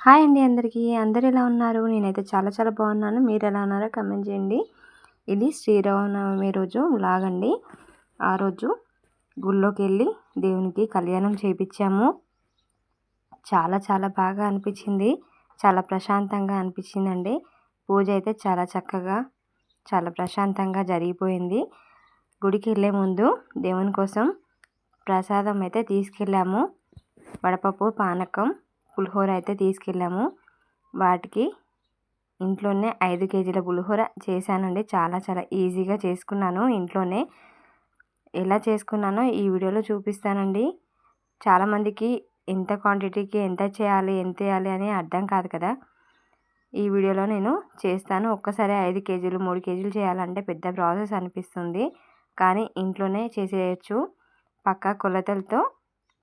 Hi అండి అందరికీ. అందరూ ఎలా ఉన్నారు? నేనైతే చాలా బాగున్నాను. మీరు ఎలా ఉన్నారో కామెంట్ చేయండి. ఇది శ్రీరామనవమి రోజు వ్లాగ్ అండి. ఆ రోజు గుళ్ళోకెళ్ళి దేవునికి కళ్యాణం చేపించాము. చాలా బాగా అనిపించింది. చాలా ప్రశాంతంగా అనిపించిందండి. పూజ అయితే చాలా చక్కగా చాలా ప్రశాంతంగా జరిగిపోయింది. గుడికి వెళ్ళే ముందు దేవుని కోసం ప్రసాదం అయితే తీసుకెళ్ళాము. వడపప్పు, పానకం, పులిహోర అయితే తీసుకెళ్ళాము. వాటికి ఇంట్లోనే 5 కేజీల పులిహోర చేశానండి. చాలా ఈజీగా చేసుకున్నాను ఇంట్లోనే. ఎలా చేసుకున్నానో ఈ వీడియోలో చూపిస్తానండి. చాలామందికి ఎంత క్వాంటిటీకి ఎంత చేయాలి, ఎంత వేయాలి అని అర్థం కాదు కదా. ఈ వీడియోలో నేను చేస్తాను. ఒక్కసారి 5 కేజీలు 3 కేజీలు చేయాలంటే పెద్ద ప్రాసెస్ అనిపిస్తుంది. కానీ ఇంట్లోనే చేసేయచ్చు. పక్కా కొలతలతో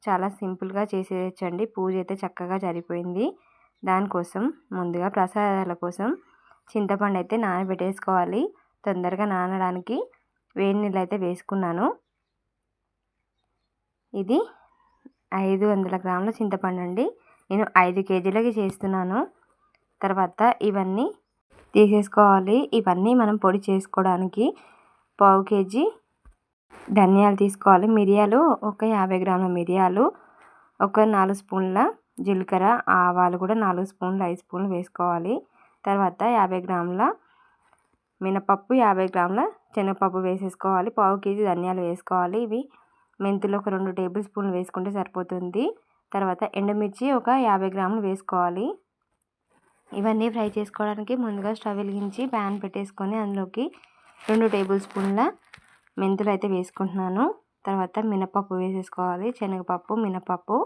చాలా సింపుల్గా చేసేయచ్చండి. పూజ అయితే చక్కగా జరిగిపోయింది. దానికోసం ముందుగా ప్రసాదాల కోసం చింతపండు అయితే నానబెట్టేసుకోవాలి. తొందరగా నానడానికి వేడి నీళ్ళు అయితే వేసుకున్నాను. ఇది 500 గ్రాముల చింతపండు అండి. నేను 5 కేజీలకి చేస్తున్నాను. తర్వాత ఇవన్నీ తీసేసుకోవాలి. ఇవన్నీ మనం పొడి చేసుకోవడానికి పావు కేజీ ధనియాలు తీసుకోవాలి. మిరియాలు ఒక 50 గ్రాముల మిరియాలు, ఒక 4 స్పూన్ల జీలకర్ర, ఆవాలు కూడా 4 స్పూన్లు 5 స్పూన్లు వేసుకోవాలి. తర్వాత 50 గ్రాముల మినపప్పు, 50 గ్రాముల శనగపప్పు వేసేసుకోవాలి. పావు కేజీ ధనియాలు వేసుకోవాలి. ఇవి మెంతులు ఒక 2 టేబుల్ స్పూన్లు వేసుకుంటే సరిపోతుంది. తర్వాత ఎండుమిర్చి ఒక 50 గ్రాములు వేసుకోవాలి. ఇవన్నీ ఫ్రై చేసుకోవడానికి ముందుగా స్టవ్ వెలిగించి ప్యాన్ పెట్టేసుకొని అందులోకి 2 టేబుల్ స్పూన్ల మెంతులు అయితే వేసుకుంటున్నాను. తర్వాత మినపప్పు వేసేసుకోవాలి. శనగపప్పు, మినపప్పు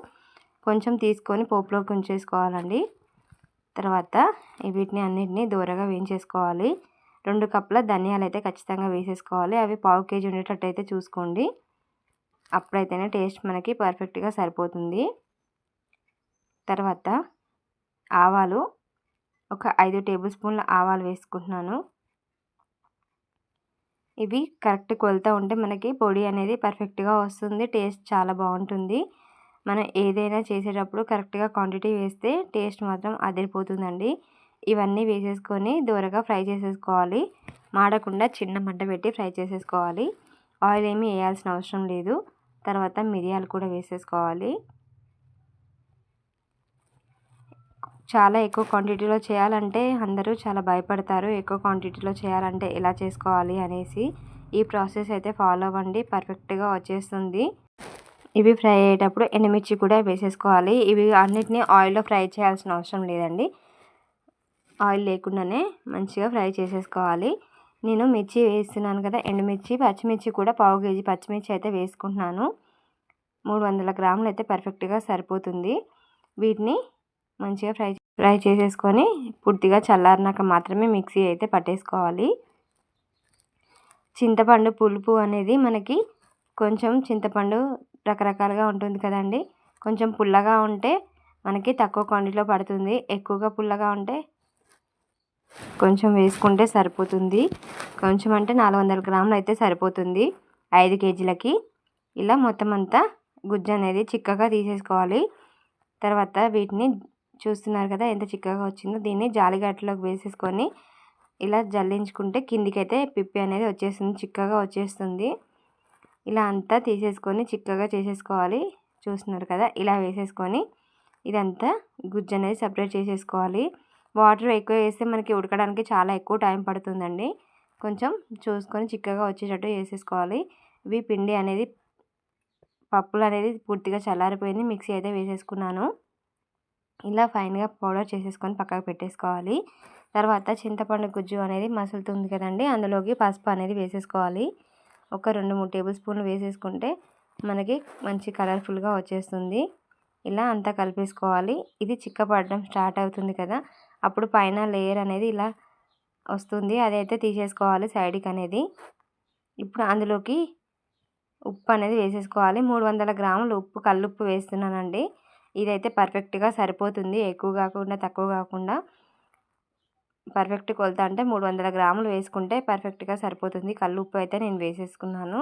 కొంచెం తీసుకొని పోపులోకి ఉంచేసుకోవాలండి. తర్వాత వీటిని అన్నిటిని దూరగా వేయించేసుకోవాలి. 2 కప్పుల ధనియాలు అయితే ఖచ్చితంగా వేసేసుకోవాలి. అవి పావు కేజీ ఉండేటట్టు అయితే చూసుకోండి. అప్పుడైతేనే టేస్ట్ మనకి పర్ఫెక్ట్గా సరిపోతుంది. తర్వాత ఆవాలు ఒక 5 టేబుల్ స్పూన్ల ఆవాలు వేసుకుంటున్నాను. ఇవి కరెక్ట్ కొలత ఉంటే మనకి పొడి అనేది పర్ఫెక్ట్గా వస్తుంది. టేస్ట్ చాలా బాగుంటుంది. మనం ఏదైనా చేసేటప్పుడు కరెక్ట్గా క్వాంటిటీ వేస్తే టేస్ట్ మాత్రం అదిరిపోతుందండి. ఇవన్నీ వేసేసుకొని దూరగా ఫ్రై చేసేసుకోవాలి. మాడకుండా చిన్న మంట పెట్టి ఫ్రై చేసేసుకోవాలి. ఆయిల్ ఏమీ వేయాల్సిన అవసరం లేదు. తర్వాత మిరియాలు కూడా వేసేసుకోవాలి. చాలా ఎక్కువ క్వాంటిటీలో చేయాలంటే అందరూ చాలా భయపడతారు. ఎక్కువ క్వాంటిటీలో చేయాలంటే ఎలా చేసుకోవాలి అనేసి. ఈ ప్రాసెస్ అయితే ఫాలో అవ్వండి, పర్ఫెక్ట్గా వచ్చేస్తుంది. ఇవి ఫ్రై అయ్యేటప్పుడు ఎండుమిర్చి కూడా వేసేసుకోవాలి. ఇవి అన్నిటినీ ఆయిల్లో ఫ్రై చేయాల్సిన అవసరం లేదండి. ఆయిల్ లేకుండానే మంచిగా ఫ్రై చేసేసుకోవాలి. నేను మిర్చి వేస్తున్నాను కదా, ఎండుమిర్చి, పచ్చిమిర్చి కూడా పావు కేజీ పచ్చిమిర్చి అయితే వేసుకుంటున్నాను. 300 గ్రాములు అయితే పర్ఫెక్ట్గా సరిపోతుంది. వీటిని మంచిగా ఫ్రై చేసేసుకొని పూర్తిగా చల్లారినాక మాత్రమే మిక్సీ అయితే పట్టేసుకోవాలి. చింతపండు పులుపు అనేది మనకి కొంచెం చింతపండు రకరకాలుగా ఉంటుంది కదండి. కొంచెం పుల్లగా ఉంటే మనకి తక్కువ క్వాంటిటీలో పడుతుంది. ఎక్కువగా పుల్లగా ఉంటే కొంచెం వేసుకుంటే సరిపోతుంది. కొంచెం అంటే 400 గ్రాములు అయితే సరిపోతుంది 5 కేజీలకి. ఇలా మొత్తం అంతా గుజ్జు అనేది చిక్కగా తీసేసుకోవాలి. తర్వాత వీటిని చూస్తున్నారు కదా ఎంత చిక్కగా వచ్చిందో. దీన్ని జాలిగట్లోకి వేసేసుకొని ఇలా జల్లించుకుంటే కిందికైతే పిప్పి అనేది వచ్చేస్తుంది, చిక్కగా వచ్చేస్తుంది. ఇలా అంతా తీసేసుకొని చిక్కగా చేసేసుకోవాలి. చూస్తున్నారు కదా, ఇలా వేసేసుకొని ఇదంతా గుజ్జు అనేది సపరేట్ చేసేసుకోవాలి. వాటర్ ఎక్కువ వేస్తే మనకి ఉడకడానికి చాలా ఎక్కువ టైం పడుతుందండి. కొంచెం చూసుకొని చిక్కగా వచ్చేటట్టు వేసేసుకోవాలి. ఇవి పిండి అనేది పప్పులు అనేది పూర్తిగా చల్లారిపోయింది. మిక్సీ అయితే వేసేసుకున్నాను. ఇలా ఫైన్గా పౌడర్ చేసేసుకొని పక్కకు పెట్టేసుకోవాలి. తర్వాత చింతపండు గుజ్జు అనేది మసులుతుంది కదండి, అందులోకి పసుపు అనేది వేసేసుకోవాలి. ఒక 2-3 టేబుల్ స్పూన్లు వేసేసుకుంటే మనకి మంచి కలర్ఫుల్గా వచ్చేస్తుంది. ఇలా అంతా కలిపేసుకోవాలి. ఇది చిక్కపడడం స్టార్ట్ అవుతుంది కదా, అప్పుడు పైన లేయర్ అనేది ఇలా వస్తుంది. అదైతే తీసేసుకోవాలి సైడ్కి అనేది. ఇప్పుడు అందులోకి ఉప్పు అనేది వేసేసుకోవాలి. 300 గ్రాములు ఉప్పు, కల్లుప్పు వేస్తున్నానండి. ఇదైతే పర్ఫెక్ట్గా సరిపోతుంది. ఎక్కువ కాకుండా తక్కువ కాకుండా పర్ఫెక్ట్ కొలత అంటే 300 గ్రాములు వేసుకుంటే పర్ఫెక్ట్గా సరిపోతుంది. కల్లుప్పు అయితే నేను వేసేసుకున్నాను.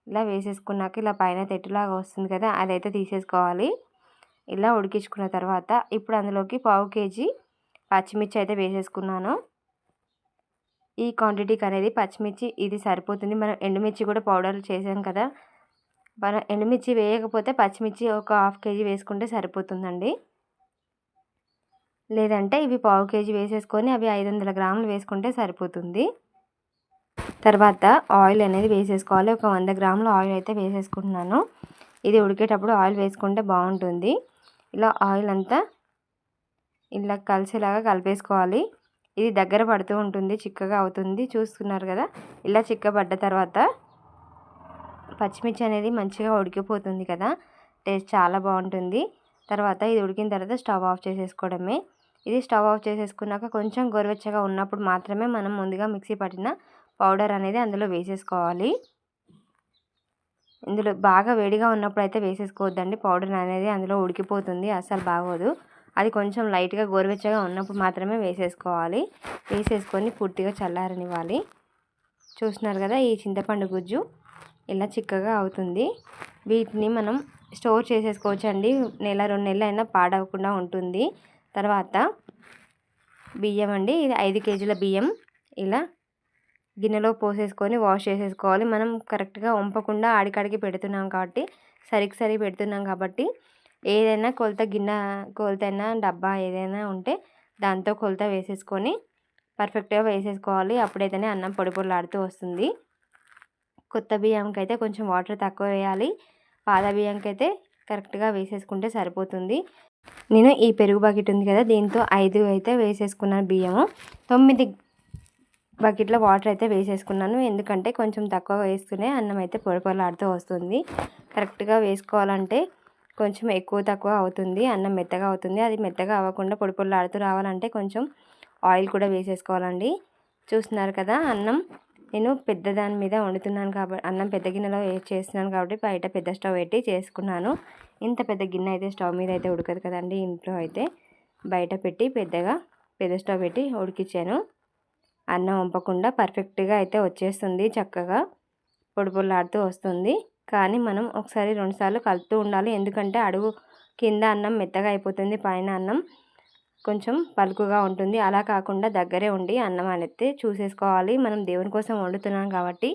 ఇలా వేసేసుకున్నాక ఇలా పైన తెట్టులాగా వస్తుంది కదా, అదైతే తీసేసుకోవాలి. ఇలా ఉడికించుకున్న తర్వాత ఇప్పుడు అందులోకి పావు కేజీ పచ్చిమిర్చి అయితే వేసేసుకున్నాను. ఈ క్వాంటిటీకి అనేది పచ్చిమిర్చి ఇది సరిపోతుంది. మనం ఎండుమిర్చి కూడా పౌడర్ చేసాం కదా, మనం ఎండుమిర్చి వేయకపోతే పచ్చిమిర్చి ఒక హాఫ్ కేజీ వేసుకుంటే సరిపోతుందండి. లేదంటే ఇవి పావు కేజీ వేసేసుకొని అవి 500 గ్రాములు వేసుకుంటే సరిపోతుంది. తర్వాత ఆయిల్ అనేది వేసేసుకోవాలి. ఒక 100 గ్రాముల ఆయిల్ అయితే వేసేసుకుంటున్నాను. ఇది ఉడికేటప్పుడు ఆయిల్ వేసుకుంటే బాగుంటుంది. ఇలా ఆయిల్ అంతా ఇలా కలిసేలాగా కలిపేసుకోవాలి. ఇది దగ్గర పడుతూ ఉంటుంది, చిక్కగా అవుతుంది. చూస్తున్నారు కదా, ఇలా చిక్కబడ్డ తర్వాత పచ్చిమిర్చి అనేది మంచిగా ఉడికిపోతుంది కదా, టేస్ట్ చాలా బాగుంటుంది. తర్వాత ఇది ఉడికిన తర్వాత స్టవ్ ఆఫ్ చేసేసుకోవడమే. ఇది స్టవ్ ఆఫ్ చేసేసుకున్నాక కొంచెం గోరువెచ్చగా ఉన్నప్పుడు మాత్రమే మనం ముందుగా మిక్సీ పట్టిన పౌడర్ అనేది అందులో వేసేసుకోవాలి. ఇందులో బాగా వేడిగా ఉన్నప్పుడు అయితే వేసేసుకోవద్దండి, పౌడర్ అనేది అందులో ఉడికిపోతుంది, అస్సలు బాగోదు. అది కొంచెం లైట్గా గోరువెచ్చగా ఉన్నప్పుడు మాత్రమే వేసేసుకోవాలి. వేసేసుకొని పూర్తిగా చల్లారనివ్వాలి. చూస్తున్నారు కదా, ఈ చింతపండు గుజ్జు ఇలా చిక్కగా అవుతుంది. వీటిని మనం స్టోర్ చేసేసుకోవచ్చండి, 1-2 నెలలు అయినా పాడవకుండా ఉంటుంది. తర్వాత బియ్యం అండి, ఇది 5 కేజీల బియ్యం ఇలా గిన్నెలో పోసేసుకొని వాష్ చేసేసుకోవాలి. మనం కరెక్ట్గా వంపకుండా ఆడికాడికి పెడుతున్నాం కాబట్టి, సరి పెడుతున్నాం కాబట్టి ఏదైనా కొలత గిన్నె కొలతైనా డబ్బా ఏదైనా ఉంటే దాంతో కొలత వేసేసుకొని పర్ఫెక్ట్గా వేసేసుకోవాలి. అప్పుడైతేనే అన్నం పొడి పొడిలాడుతూ వస్తుంది. కొత్త బియ్యంకి అయితే కొంచెం వాటర్ తక్కువ వేయాలి, పాత బియ్యంకి అయితే కరెక్ట్గా వేసేసుకుంటే సరిపోతుంది. నేను ఈ పెరుగు బకెట్ ఉంది కదా, దీంతో 5 అయితే వేసేసుకున్నాను బియ్యము. 9 బకెట్ల వాటర్ అయితే వేసేసుకున్నాను. ఎందుకంటే కొంచెం తక్కువ వేస్తూనే అన్నం అయితే పొడి పొడిలాడుతూ వస్తుంది. కరెక్ట్గా వేసుకోవాలంటే కొంచెం ఎక్కువ తక్కువ అవుతుంది, అన్నం మెత్తగా అవుతుంది. అది మెత్తగా అవ్వకుండా పొడి పొడిలాడుతూ రావాలంటే కొంచెం ఆయిల్ కూడా వేసేసుకోవాలండి. చూస్తున్నారు కదా, అన్నం నేను పెద్ద దాని మీద వండుతున్నాను కాబట్టి, అన్నం పెద్ద గిన్నెలో చేస్తున్నాను కాబట్టి బయట పెద్ద స్టవ్ పెట్టి చేసుకున్నాను. ఇంత పెద్ద గిన్నె అయితే స్టవ్ మీద అయితే ఉడకదు కదండి, ఇంట్లో అయితే బయట పెట్టి పెద్ద స్టవ్ పెట్టి ఉడికించాను. అన్నం వంపకుండా పర్ఫెక్ట్గా అయితే వచ్చేస్తుంది, చక్కగా పొడి పొడిలాడుతూ వస్తుంది. కానీ మనం ఒకసారి 2 సార్లు కలుపుతూ ఉండాలి. ఎందుకంటే అడుగు కింద అన్నం మెత్తగా అయిపోతుంది, పైన అన్నం కొంచెం పలుకుగా ఉంటుంది. అలా కాకుండా దగ్గరే ఉండి అన్నం అనేది చూసేసుకోవాలి. మనం దేవుని కోసం వండుతున్నాం కాబట్టి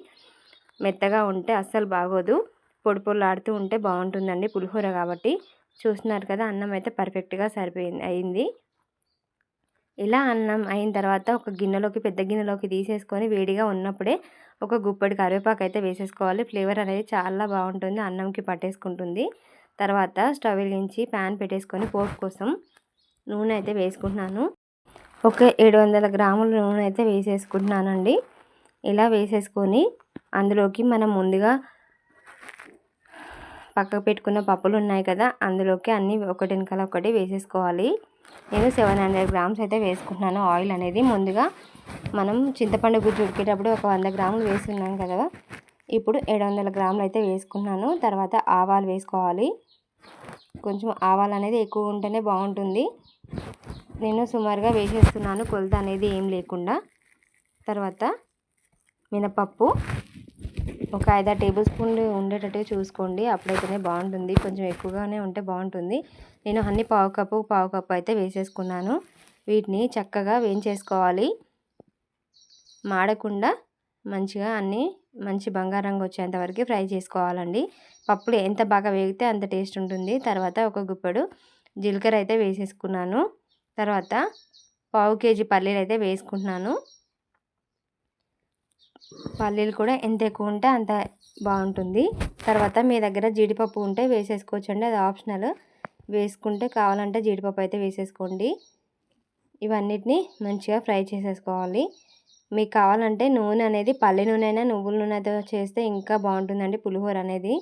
మెత్తగా ఉంటే అస్సలు బాగోదు, పొడి పొడిలాడుతూ ఉంటే బాగుంటుందండి పులిహోర కాబట్టి. చూస్తున్నారు కదా, అన్నం అయితే పర్ఫెక్ట్గా అయింది. ఇలా అన్నం అయిన తర్వాత ఒక గిన్నెలోకి, పెద్ద గిన్నెలోకి తీసేసుకొని వేడిగా ఉన్నప్పుడే ఒక గుప్పెడు కరివేపాకు అయితే వేసేసుకోవాలి. ఫ్లేవర్ అనేది చాలా బాగుంటుంది, అన్నంకి పట్టేసుకుంటుంది. తర్వాత స్టవ్ వెలిగించి ప్యాన్ పెట్టేసుకొని పోపు కోసం నూనె అయితే వేసుకుంటున్నాను. ఒక 700 గ్రాముల నూనె అయితే వేసేసుకుంటున్నానండి. ఇలా వేసేసుకొని అందులోకి మనం ముందుగా పక్కకు పెట్టుకున్న పప్పులు ఉన్నాయి కదా, అందులోకి అన్నీ ఒకటి వెనకాల ఒకటి వేసేసుకోవాలి. నేను 700 గ్రామ్స్ అయితే వేసుకుంటున్నాను ఆయిల్ అనేది. ముందుగా మనం చింతపండు గుజ్జు ఉడికేటప్పుడు ఒక 100 గ్రాములు వేసుకున్నాం కదా, ఇప్పుడు 700 గ్రాములు అయితే వేసుకున్నాను. తర్వాత ఆవాలు వేసుకోవాలి. కొంచెం ఆవాలు అనేది ఎక్కువ ఉంటేనే బాగుంటుంది. నేను సుమారుగా వేసేస్తున్నాను, కొలత అనేది ఏం లేకుండా. తర్వాత మినపప్పు ఒక 5-6 టేబుల్ స్పూన్లు ఉండేటట్టుగా చూసుకోండి, అప్పుడైతేనే బాగుంటుంది. కొంచెం ఎక్కువగానే ఉంటే బాగుంటుంది. నేను అన్ని పావు కప్పు అయితే వేసేసుకున్నాను. వీటిని చక్కగా వేయించేసుకోవాలి, మాడకుండా మంచిగా అన్నీ మంచి బంగారు రంగు వచ్చేంత వరకు ఫ్రై చేసుకోవాలండి. పప్పులు ఎంత బాగా వేగితే అంత టేస్ట్ ఉంటుంది. తర్వాత ఒక గుప్పెడు జీలకర్ర అయితే వేసేసుకున్నాను. తర్వాత పావు కేజీ పల్లీలు అయితే వేసుకుంటున్నాను. పల్లీలు కూడా ఎంత ఎక్కువ ఉంటే అంత బాగుంటుంది. తర్వాత మీ దగ్గర జీడిపప్పు ఉంటే వేసేసుకోవచ్చండి, అది ఆప్షనల్. వేసుకుంటే కావాలంటే జీడిపప్పు అయితే వేసేసుకోండి. ఇవన్నిటిని మంచిగా ఫ్రై చేసేసుకోవాలి. మీకు కావాలంటే నూనె అనేది పల్లి నూనె అయినా నువ్వుల నూనెతో చేస్తే ఇంకా బాగుంటుందండి పులిహోర అనేది.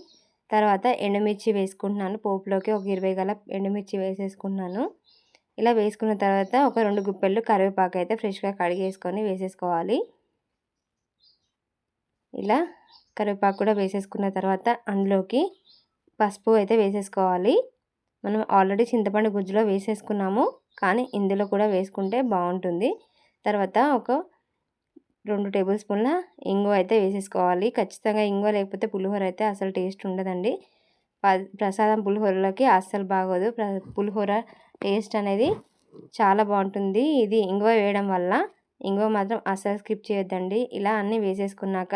తర్వాత ఎండుమిర్చి వేసుకుంటున్నాను పోపులోకి, ఒక 20 గల ఎండుమిర్చి వేసేసుకుంటున్నాను. ఇలా వేసుకున్న తర్వాత ఒక 2 గుప్పెళ్ళు కరివేపాకు అయితే ఫ్రెష్గా కడిగేసుకొని వేసేసుకోవాలి. ఇలా కరివేపాకు కూడా వేసేసుకున్న తర్వాత అందులోకి పసుపు అయితే వేసేసుకోవాలి. మనం ఆల్రెడీ చింతపండు గుజ్జులో వేసేసుకున్నాము, కానీ ఇందులో కూడా వేసుకుంటే బాగుంటుంది. తర్వాత ఒక 2 టేబుల్ స్పూన్ల ఇంగువ అయితే వేసేసుకోవాలి. ఖచ్చితంగా ఇంగువ లేకపోతే పులిహోర అయితే అసలు టేస్ట్ ఉండదండి. ప్రసాదం పులిహోరలోకి అస్సలు బాగోదు. పులిహోర టేస్ట్ అనేది చాలా బాగుంటుంది. ఇది ఇంగువ వేయడం వల్ల. ఇంగువ మాత్రం అస్సలు స్కిప్ చేయొద్దండి. ఇలా అన్నీ వేసేసుకున్నాక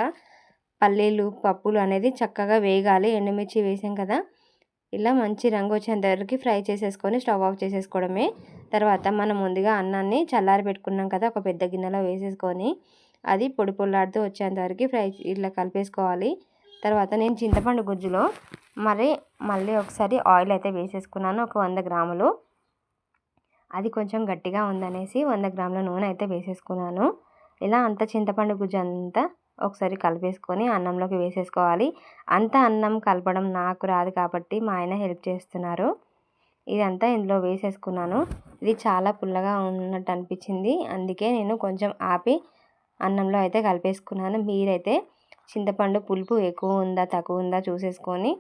పల్లీలు పప్పులు అనేది చక్కగా వేగాలి. ఎండుమిర్చి వేసాం కదా, ఇలా మంచి రంగు వచ్చేంత వరకు ఫ్రై చేసేసుకొని స్టవ్ ఆఫ్ చేసేసుకోవడమే. తర్వాత మనం ముందుగా అన్నాన్ని చల్లారి పెట్టుకున్నాం కదా, ఒక పెద్ద గిన్నెలో వేసేసుకొని అది పొడి పొల్లాడుతూ వచ్చేంత వరకు ఇలా కలిపేసుకోవాలి. తర్వాత నేను చింతపండు గుజ్జులో మళ్ళీ ఒకసారి ఆయిల్ అయితే వేసేసుకున్నాను, ఒక 100 గ్రాములు. అది కొంచెం గట్టిగా ఉందనేసి 100 గ్రాముల నూనె అయితే వేసేసుకున్నాను. ఇలా అంత చింతపండు గుజ్జు అంతా ఒకసారి కలిపేసుకొని అన్నంలోకి వేసేసుకోవాలి. అంత అన్నం కలపడం నాకు రాదు కాబట్టి మా ఆయన హెల్ప్ చేస్తున్నారు. ఇదంతా ఇందులో వేసేసుకున్నాను. ఇది చాలా పుల్లగా ఉన్నట్టు అనిపించింది, అందుకే నేను కొంచెం ఆపి అన్నంలో అయితే కలిపేసుకున్నాను. మీరైతే చింతపండు పులుపు ఎక్కువ ఉందా తక్కువ ఉందా చూసేసుకొని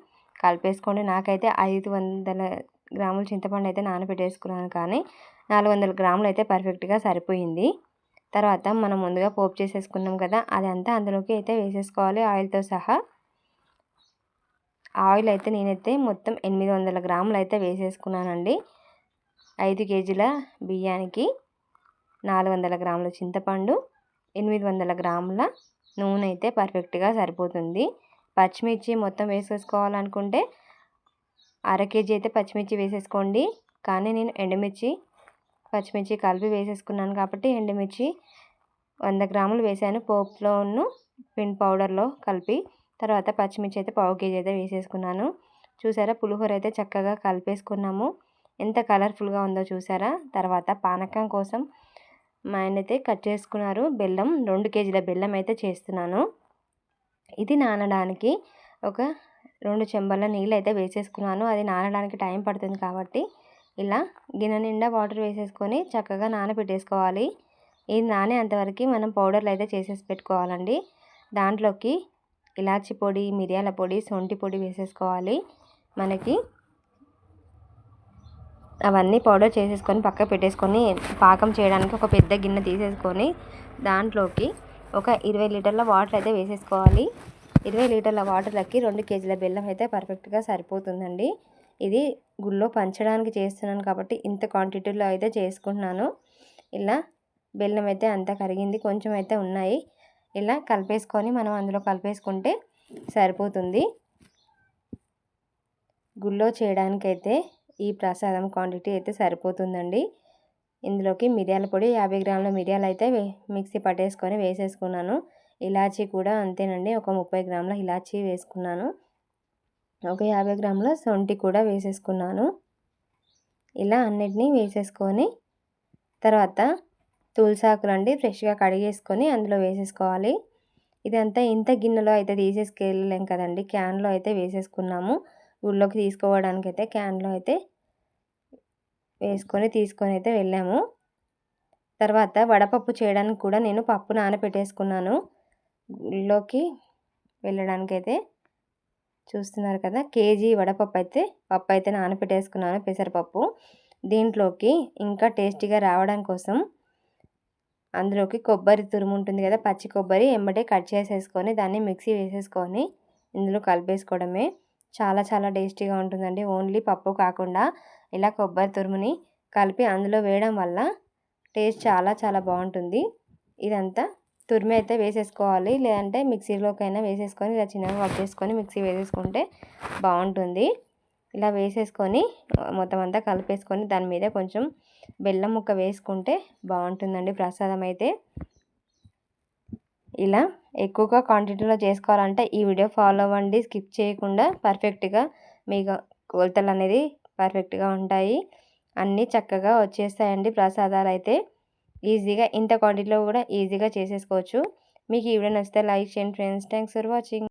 కలిపేసుకోండి. నాకైతే 500 గ్రాముల చింతపండు అయితే నానబెట్టేసుకున్నాను, కానీ 400 గ్రాములు అయితే పర్ఫెక్ట్గా సరిపోయింది. తర్వాత మనం ముందుగా పోపు చేసేసుకున్నాం కదా, అదంతా అందులోకి అయితే వేసేసుకోవాలి ఆయిల్తో సహా. ఆయిల్ అయితే నేనైతే మొత్తం 800 గ్రాములు అయితే వేసేసుకున్నానండి. 5 కేజీల బియ్యానికి 400 గ్రాముల చింతపండు, 800 గ్రాముల నూనె అయితే పర్ఫెక్ట్గా సరిపోతుంది. పచ్చిమిర్చి మొత్తం వేసేసుకోవాలనుకుంటే 1/2 కేజీ అయితే పచ్చిమిర్చి వేసేసుకోండి, కానీ నేను ఎండుమిర్చి పచ్చిమిర్చి కలిపి వేసేసుకున్నాను కాబట్టి ఎండుమిర్చి 100 గ్రాములు వేసాను పోపులోను పిండి పౌడర్లో కలిపి. తర్వాత పచ్చిమిర్చి అయితే 1/4 కేజీ అయితే వేసేసుకున్నాను. చూసారా, పులిహోర అయితే చక్కగా కలిపేసుకున్నాము. ఎంత కలర్ఫుల్గా ఉందో చూసారా. తర్వాత పానకం కోసం మా ఆయన అయితే కట్ చేసుకున్నారు బెల్లం. 2 కేజీల బెల్లం అయితే చేస్తున్నాను. ఇది నానడానికి ఒక 2 చెంబల నీళ్ళు అయితే వేసేసుకున్నాను. అది నానడానికి టైం పడుతుంది కాబట్టి ఇలా గిన్నె నిండా వాటర్ వేసేసుకొని చక్కగా నానబెట్టేసుకోవాలి. ఇది నానే అంతవరకు మనం పౌడర్లు అయితే చేసేసి పెట్టుకోవాలండి. దాంట్లోకి ఇలాచి పొడి, మిరియాల పొడి, సొంటి పొడి వేసేసుకోవాలి. మనకి అవన్నీ పౌడర్ చేసేసుకొని పక్కకు పెట్టేసుకొని పాకం చేయడానికి ఒక పెద్ద గిన్నె తీసేసుకొని దాంట్లోకి ఒక 20 లీటర్ల వాటర్ అయితే వేసేసుకోవాలి. 20 లీటర్ల వాటర్లకి 2 కేజీల బెల్లం అయితే పర్ఫెక్ట్గా సరిపోతుందండి. ఇది గుళ్ళో పంచడానికి చేస్తున్నాను కాబట్టి ఇంత క్వాంటిటీలో అయితే చేసుకుంటున్నాను. ఇలా బెల్లం అయితే అంతా కరిగింది, కొంచెం అయితే ఉన్నాయి. ఇలా కలిపేసుకొని మనం అందులో కలిపేసుకుంటే సరిపోతుంది. గుళ్ళో చేయడానికైతే ఈ ప్రసాదం క్వాంటిటీ అయితే సరిపోతుందండి. ఇందులోకి మిరియాల పొడి 50 గ్రాముల మిరియాలు అయితే మిక్సీ పట్టేసుకొని వేసేసుకున్నాను. ఇలాచీ కూడా అంతేనండి, ఒక 30 గ్రాముల ఇలాచీ వేసుకున్నాను. ఒక 50 గ్రాముల సొంటి కూడా వేసేసుకున్నాను. ఇలా అన్నిటినీ వేసేసుకొని తర్వాత తులసాకులు అండి ఫ్రెష్గా కడిగేసుకొని అందులో వేసేసుకోవాలి. ఇదంతా ఇంత గిన్నెలో అయితే తీసేసుకెళ్ళలేం కదండి, క్యాన్లో అయితే వేసేసుకున్నాము. ఊళ్ళోకి తీసుకోవడానికి అయితే క్యాన్లో అయితే తీసుకొని అయితే వెళ్ళాము. తర్వాత వడపప్పు చేయడానికి కూడా నేను పప్పు నానబెట్టేసుకున్నాను. ఊళ్ళోకి వెళ్ళడానికైతే చూస్తున్నారు కదా, కేజీ పప్పు అయితే నానబెట్టేసుకున్నాను, పెసరపప్పు. దీంట్లోకి ఇంకా టేస్టీగా రావడం కోసం అందులోకి కొబ్బరి తురుము ఉంటుంది కదా, పచ్చి కొబ్బరి ఎంబటే కట్ చేసేసుకొని దాన్ని మిక్సీ వేసేసుకొని ఇందులో కలిపేసుకోవడమే. చాలా చాలా టేస్టీగా ఉంటుందండి. ఓన్లీ పప్పు కాకుండా ఇలా కొబ్బరి తురుముని కలిపి అందులో వేయడం వల్ల టేస్ట్ చాలా చాలా బాగుంటుంది. ఇదంతా తురిమి అయితే వేసేసుకోవాలి, లేదంటే మిక్సీలోకైనా వేసేసుకొని ఇలా చిన్నగా కట్ చేసుకొని మిక్సీ వేసేసుకుంటే బాగుంటుంది. ఇలా వేసేసుకొని మొత్తం అంతా కలిపేసుకొని దాని మీద కొంచెం బెల్లం ముక్క వేసుకుంటే బాగుంటుందండి ప్రసాదం అయితే. ఇలా ఎక్కువగా క్వాంటిటీలో చేసుకోవాలంటే ఈ వీడియో ఫాలో అవ్వండి, స్కిప్ చేయకుండా. పర్ఫెక్ట్గా మీకు కొలతలు అనేది పర్ఫెక్ట్గా ఉంటాయి, అన్నీ చక్కగా వచ్చేస్తాయండి ప్రసాదాలు అయితే. ఈజీగా ఇంత క్వాంటిటీలో కూడా ఈజీగా చేసేసుకోవచ్చు. మీకు ఈ వీడియో నచ్చితే లైక్ చేయండి ఫ్రెండ్స్. Thanks for watching.